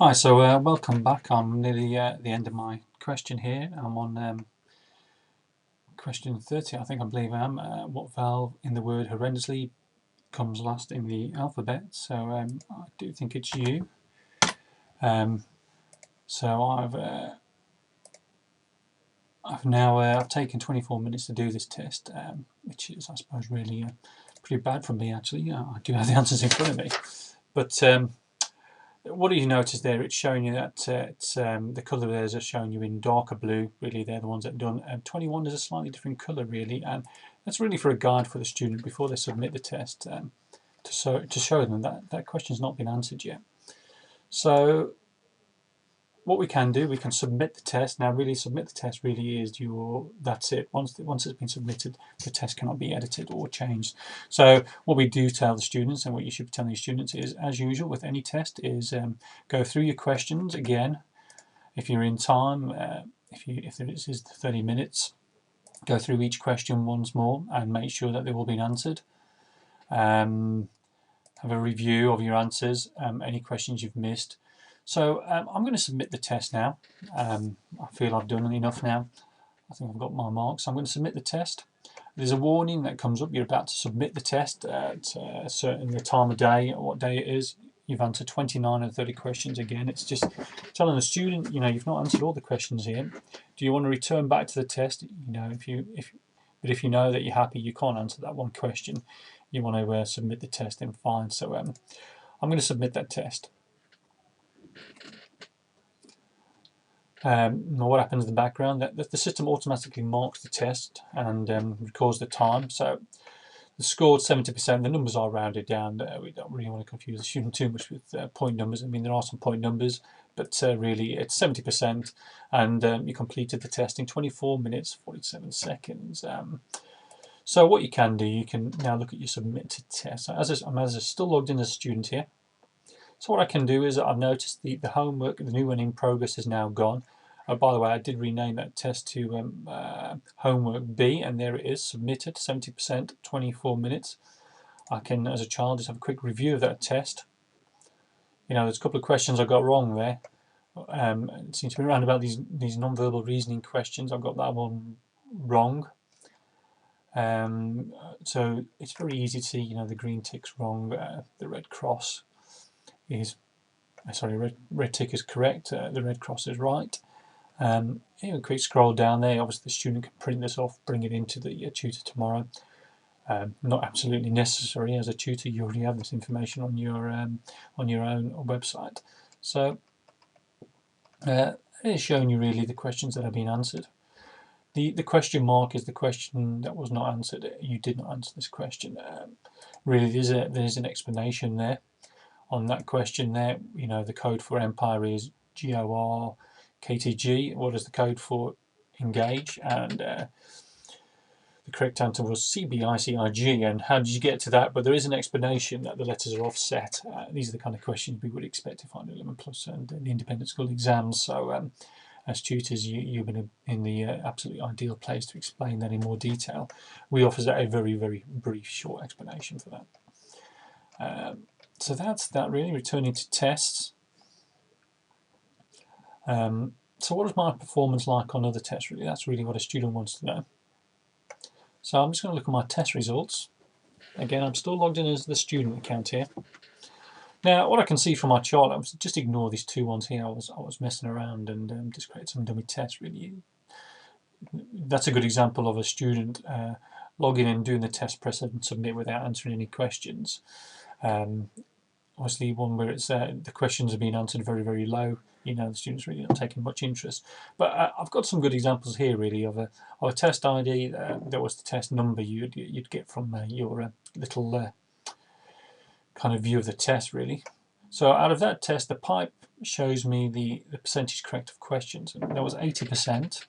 Hi, so welcome back. I'm nearly at the end of my question here. I'm on question 30, I believe I am. What vowel in the word horrendously comes last in the alphabet? So I do think it's U. Um, so I've taken 24 minutes to do this test, which is, I suppose, really pretty bad for me actually. I do have the answers in front of me, but what do you notice there? It's showing you that the colour there is showing you in darker blue. Really, they're the ones that are done. 21 is a slightly different colour, really, and that's really for a guide for the student before they submit the test to show them that that question's not been answered yet. So what we can do, we can submit the test. Now, really, submit the test really is that's it. Once it's been submitted, the test cannot be edited or changed. So what we do tell the students, and what you should be telling your students, is, as usual with any test, is go through your questions again. If you're in time, if this is 30 minutes, go through each question once more and make sure that they've all been answered. Have a review of your answers, any questions you've missed. So I'm going to submit the test now. I feel I've done enough now. I think I've got my marks. I'm going to submit the test. There's a warning that comes up. You're about to submit the test at a certain time of day, or what day it is. You've answered 29 of 30 questions again. It's just telling the student, you've not answered all the questions here. Do you want to return back to the test? But if you know that you're happy, you can't answer that one question. You want to submit the test, then fine. So I'm going to submit that test. What happens in the background? That the system automatically marks the test and records the time. So the scored 70%. The numbers are rounded down. We don't really want to confuse the student too much with point numbers. I mean, there are some point numbers, but really it's 70%, and you completed the test in 24 minutes 47 seconds. So what you can do, you can now look at your submitted test. I'm still logged in as a student here. So what I can do is I've noticed the homework, the new one in progress, is now gone. By the way, I did rename that test to homework B, and there it is, submitted, 70%, 24 minutes. I can, as a child, just have a quick review of that test. There's a couple of questions I got wrong there. It seems to be around about these non-verbal reasoning questions. I've got that one wrong. So it's very easy to see, the green tick's wrong, the red cross is, red tick is correct, the red cross is right. Quick scroll down there. Obviously, the student can print this off, bring it into the tutor tomorrow. Not absolutely necessary. As a tutor, you already have this information on your own website. So it is showing you really the questions that have been answered. The question mark is the question that was not answered. You did not answer this question. Really, there's an explanation there on that question there. The code for Empire is GOR KTG. What is the code for engage? And the correct answer was CBICIG. And how did you get to that? But there is an explanation that the letters are offset. These are the kind of questions we would expect to find 11 plus and the independent school exams. So as tutors, you've been in the absolutely ideal place to explain that in more detail. We offer a very, very brief, short explanation for that. So that's that really. Returning to tests. So what is my performance like on other tests? Really, that's really what a student wants to know. So I'm just going to look at my test results. Again, I'm still logged in as the student account here. Now, what I can see from my chart, just ignore these two ones here. I was messing around and just created some dummy tests. Really, that's a good example of a student logging in, doing the test, press and submit without answering any questions. Obviously, one where it's the questions are being answered very, very low. The students really not taking much interest. But I've got some good examples here, really, of a test ID. That was the test number you'd get from your little kind of view of the test, really. So out of that test, the pipe shows me the percentage correct of questions, and that was 80%.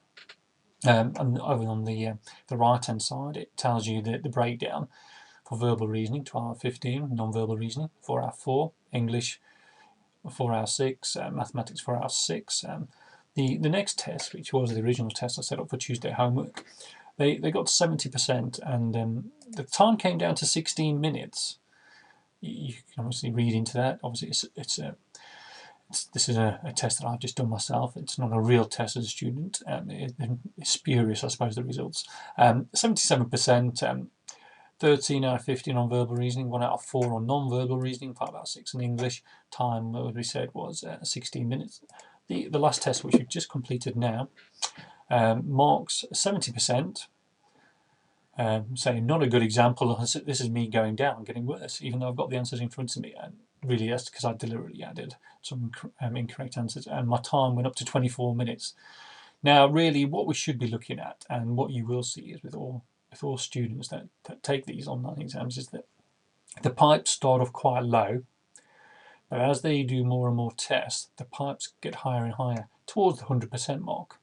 And over on the right-hand side, it tells you the breakdown for verbal reasoning, 12 out of 15, non-verbal reasoning, 4 out of 4, English, 4 out of 6, mathematics, 4 out of 6. The next test, which was the original test I set up for Tuesday homework, they got 70%, and the time came down to 16 minutes. You can obviously read into that. Obviously, this is a test that I've just done myself. It's not a real test as a student. It's spurious, I suppose, the results. 77%, 13 out of 15 on verbal reasoning, 1 out of 4 on non-verbal reasoning, 5 out of 6 in English. Time, as we said, was 16 minutes. The last test, which we've just completed now, marks 70%. Saying not a good example. This is me going down, getting worse, even though I've got the answers in front of me. And really, that's because I deliberately added some incorrect answers, and my time went up to 24 minutes. Now, really, what we should be looking at, and what you will see is with all students that take these online exams, is that the pipes start off quite low, but as they do more and more tests, the pipes get higher and higher towards the 100% mark.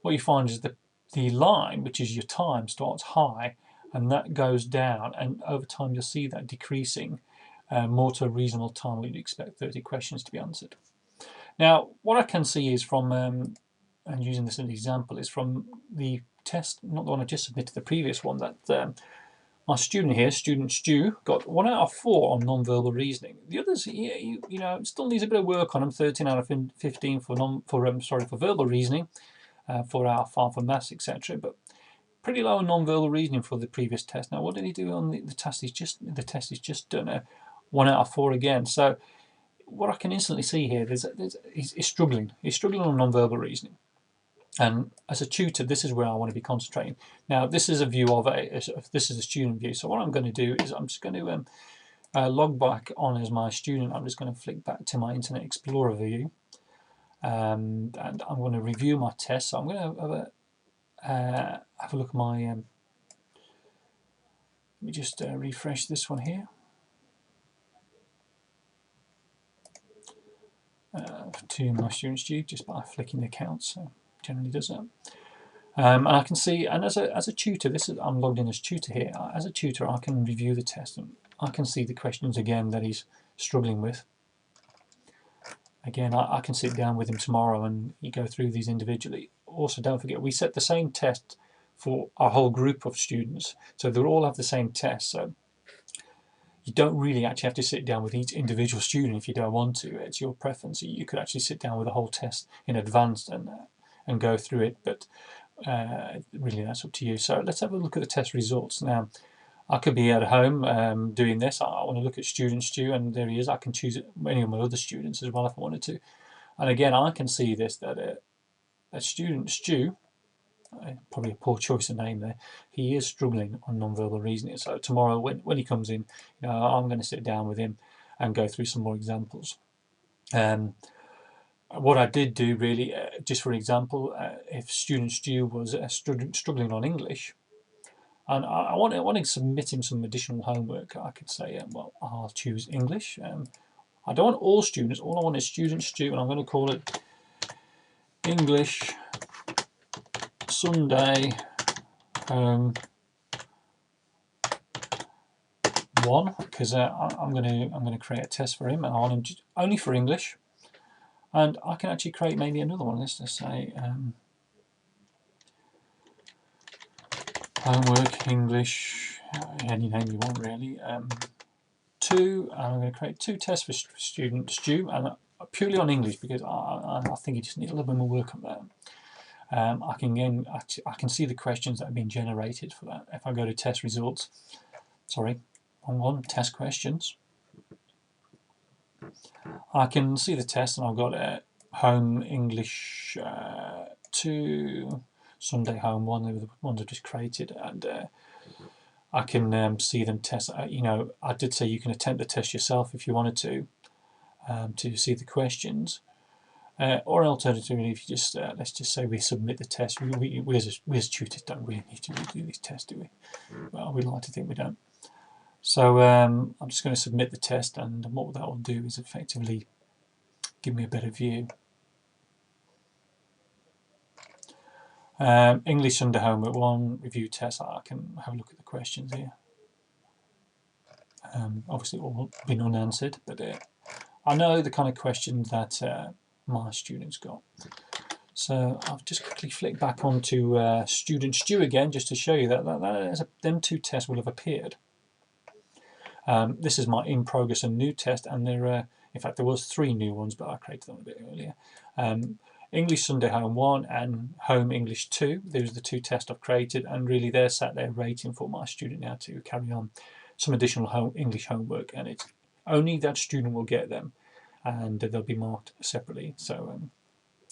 What you find is that the line, which is your time, starts high, and that goes down, and over time you'll see that decreasing more to a reasonable time. We'd expect 30 questions to be answered. Now, what I can see is from, and using this as an example, is from the test, not the one I just submitted, the previous one, that my student here, student Stu, got 1 out of 4 on non-verbal reasoning. The others, you know, still needs a bit of work on them. 13 out of 15 for verbal reasoning. 4 out of 5 for maths, etc. But pretty low on non-verbal reasoning for the previous test. Now, what did he do on the test? He's just done 1 out of 4 again. So, what I can instantly see here is that he's struggling. He's struggling on non-verbal reasoning. And as a tutor, this is where I want to be concentrating. Now, this is a view of this is a student view. So, what I'm going to do is I'm just going to log back on as my student. I'm just going to flick back to my Internet Explorer view. And I'm going to review my test. So I'm going to have a look at my. Let me just refresh this one here. To my student Stu, just by flicking the account. So generally does that. And I can see, and as a tutor, I'm logged in as tutor here. As a tutor, I can review the test, and I can see the questions again that he's struggling with. Again, I can sit down with him tomorrow and you go through these individually. Also, don't forget, we set the same test for our whole group of students, so they'll all have the same test. So you don't really actually have to sit down with each individual student if you don't want to. It's your preference. You could actually sit down with the whole test in advance and go through it, but really that's up to you. So let's have a look at the test results now. I could be at home doing this. I want to look at student Stu, and there he is. I can choose any of my other students as well if I wanted to. And again, I can see this, that student Stu, probably a poor choice of name there, he is struggling on non-verbal reasoning. So tomorrow when he comes in, you know, I'm going to sit down with him and go through some more examples. What I did do really, just for example, if student Stu was struggling on English, and I want to submit him some additional homework, I could say, well, I'll choose English. I don't want all students. All I want is student Stu, and I'm going to call it English Sunday Home 1, because I'm going to create a test for him, and I want him only for English. And I can actually create maybe another one. Let's just say homework English, any name you want really. 2, and I'm going to create 2 tests for student Stu, and purely on English, because I think you just need a little bit more work on that. I can see the questions that have been generated for that. If I go to test results, sorry, on test questions, I can see the test, and I've got home English 2, Sunday home 1. They were the ones I just created, and I can see them test. You know, I did say you can attempt the test yourself if you wanted to see the questions. Or alternatively, if you just let's just say we submit the test. We as tutors don't really need to do these tests, do we? Well, we like to think we don't. So I'm just going to submit the test, and what that will do is effectively give me a better view. English under homework 1 review test. I can have a look at the questions here. Obviously, all been unanswered, but I know the kind of questions that my students got. So I've just quickly flicked back onto student Stu again, just to show you that them 2 tests will have appeared. This is my in progress and new test, and they're In fact, there was 3 new ones, but I created them a bit earlier. English Sunday Home 1 and Home English 2. Those are the 2 tests I've created, and really they're sat there waiting for my student now to carry on some additional English homework, and it's only that student will get them, and they'll be marked separately. So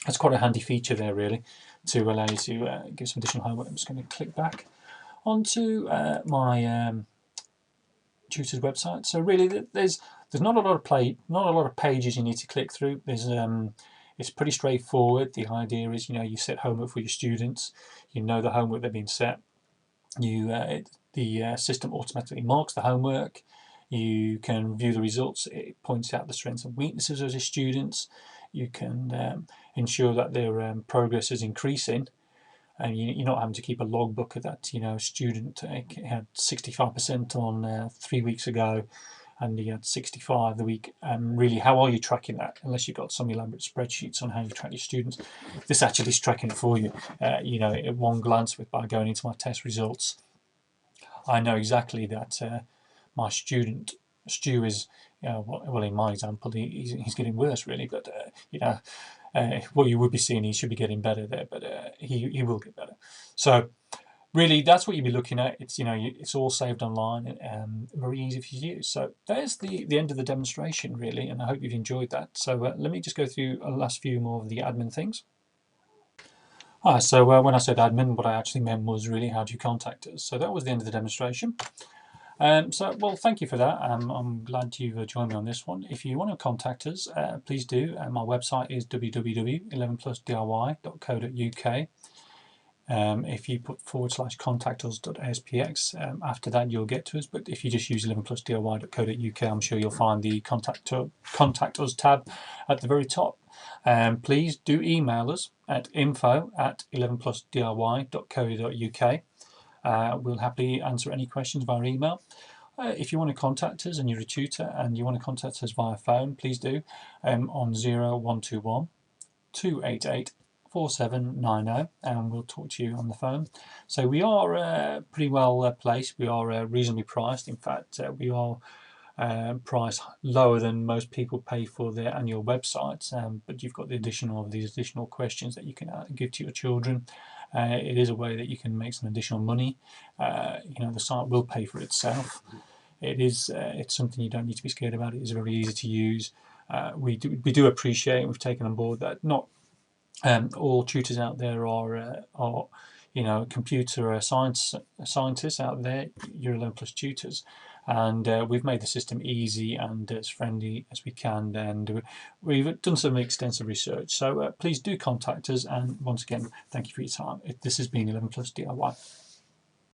that's quite a handy feature there, really, to allow you to give some additional homework. I'm just going to click back onto my Tutors website. So really, there's not a lot of pages you need to click through. It's pretty straightforward. The idea is, you set homework for your students. You know the homework they've been set. The system automatically marks the homework. You can view the results. It points out the strengths and weaknesses of your students. You can ensure that their progress is increasing, and you're not having to keep a logbook of that. Student had 65% on 3 weeks ago, and he had 65 the week. Really, how are you tracking that? Unless you've got some elaborate spreadsheets on how you track your students, this actually is tracking it for you. At one glance, by going into my test results, I know exactly that my student Stu is, well, in my example, he's getting worse, really. But what you would be seeing, he should be getting better there, but he will get better. So really, that's what you'll be looking at. It's it's all saved online and very easy for you to use. So there's the end of the demonstration, really, and I hope you've enjoyed that. So let me just go through a last few more of the admin things. So when I said admin, what I actually meant was really how do you contact us. So that was the end of the demonstration. Well, thank you for that. I'm glad you've joined me on this one. If you want to contact us, please do. My website is www.11plusdiy.co.uk. If you put /contactus.aspx, after that you'll get to us. But if you just use 11plusdiy.co.uk, I'm sure you'll find the contact us tab at the very top. Please do email us at info@11plusdiy.co.uk. We'll happily answer any questions via email. If you want to contact us and you're a tutor and you want to contact us via phone, please do on 0121 288 4790, and we'll talk to you on the phone. So we are pretty well placed. We are reasonably priced. In fact, we are priced lower than most people pay for their annual websites, but you've got the additional of these additional questions that you can give to your children. It is a way that you can make some additional money. The site will pay for itself. It's something you don't need to be scared about. It is very easy to use. We do appreciate, we've taken on board that not all tutors out there are computer scientists out there. You're 11 plus tutors, and we've made the system easy and as friendly as we can, and we've done some extensive research. So please do contact us, and once again, thank you for your time. This has been 11 plus DIY.